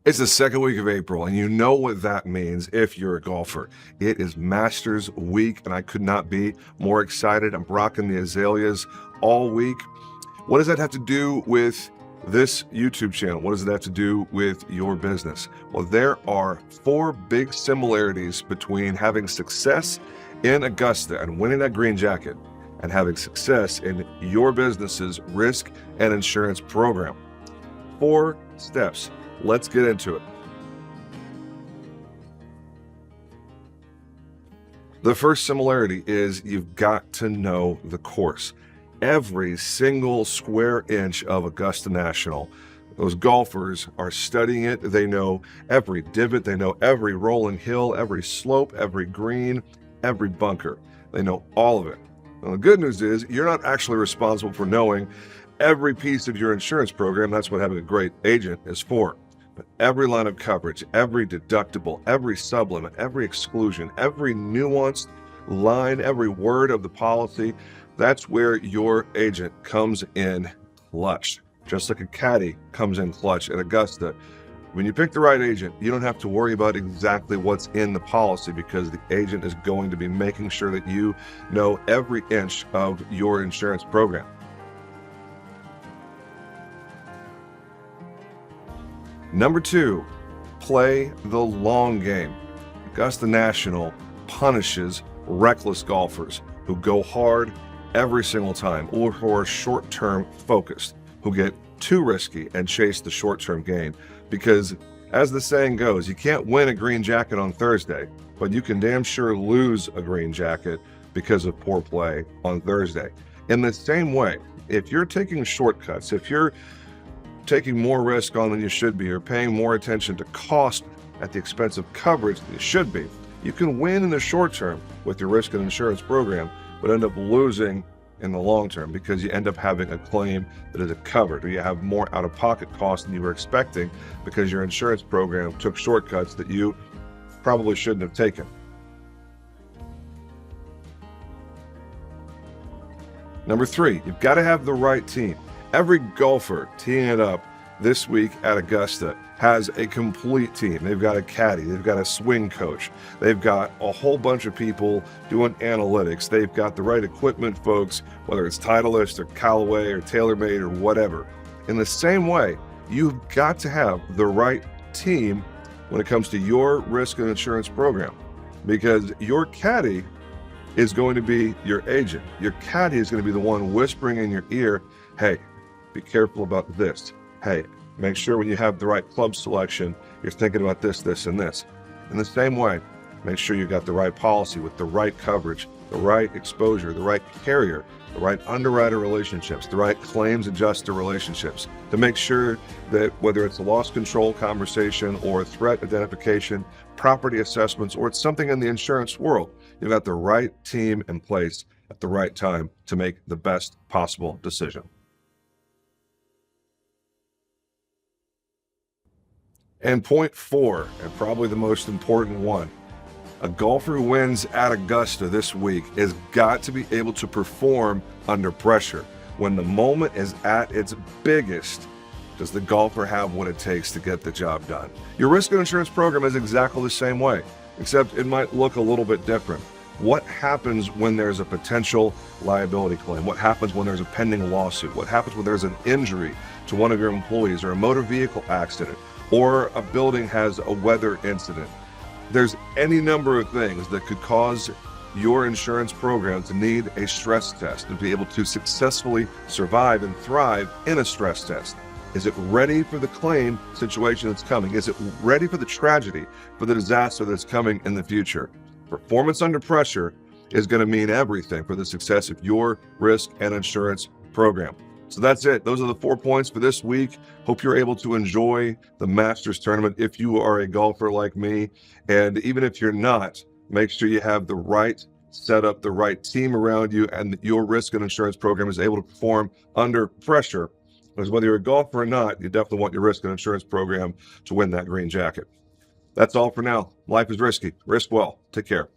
It's the second week of April, and you know what that means if you're a golfer. It is Masters Week, and I could not be more excited. I'm rocking the azaleas all week. What does that have to do with this YouTube channel? What does it have to do with your business? Well, there are 4 big similarities between having success in Augusta and winning that green jacket and having success in your business's risk and insurance program. 4 steps. Let's get into it. The first similarity is you've got to know the course. Every single square inch of Augusta National, those golfers are studying it. They know every divot, they know every rolling hill, every slope, every green, every bunker. They know all of it. Now, the good news is you're not actually responsible for knowing every piece of your insurance program. That's what having a great agent is for. But every line of coverage, every deductible, every sublimit, every exclusion, every nuanced line, every word of the policy, that's where your agent comes in clutch. Just like a caddy comes in clutch at Augusta. When you pick the right agent, you don't have to worry about exactly what's in the policy because the agent is going to be making sure that you know every inch of your insurance program. Number 2, play the long game. Augusta National punishes reckless golfers who go hard every single time or who are short-term focused, who get too risky and chase the short-term gain. Because as the saying goes, you can't win a green jacket on Thursday, but you can damn sure lose a green jacket because of poor play on Thursday. In the same way, if you're taking shortcuts, if you're taking more risk on than you should be or paying more attention to cost at the expense of coverage than you should be, you can win in the short term with your risk and insurance program, but end up losing in the long term because you end up having a claim that isn't covered or you have more out-of-pocket costs than you were expecting because your insurance program took shortcuts that you probably shouldn't have taken. Number 3, you've got to have the right team. Every golfer teeing it up this week at Augusta has a complete team. They've got a caddy, they've got a swing coach, they've got a whole bunch of people doing analytics, they've got the right equipment folks, whether it's Titleist or Callaway or TaylorMade or whatever. In the same way, you've got to have the right team when it comes to your risk and insurance program because your caddy is going to be your agent. Your caddy is going to be the one whispering in your ear, hey, be careful about this. Hey, make sure when you have the right club selection, you're thinking about this, this, and this. In the same way, make sure you got the right policy with the right coverage, the right exposure, the right carrier, the right underwriter relationships, the right claims adjuster relationships to make sure that whether it's a loss control conversation or threat identification, property assessments, or it's something in the insurance world, you've got the right team in place at the right time to make the best possible decision. And point 4, and probably the most important one, a golfer who wins at Augusta this week has got to be able to perform under pressure. When the moment is at its biggest, does the golfer have what it takes to get the job done? Your risk and insurance program is exactly the same way, except it might look a little bit different. What happens when there's a potential liability claim? What happens when there's a pending lawsuit? What happens when there's an injury to one of your employees or a motor vehicle accident? Or a building has a weather incident? There's any number of things that could cause your insurance program to need a stress test to be able to successfully survive and thrive in a stress test. Is it ready for the claim situation that's coming? Is it ready for the tragedy, for the disaster that's coming in the future? Performance under pressure is going to mean everything for the success of your risk and insurance program. So that's it. Those are the 4 points for this week. Hope you're able to enjoy the Masters tournament if you are a golfer like me. And even if you're not, make sure you have the right setup, the right team around you, and that your risk and insurance program is able to perform under pressure. Because whether you're a golfer or not, you definitely want your risk and insurance program to win that green jacket. That's all for now. Life is risky. Risk well. Take care.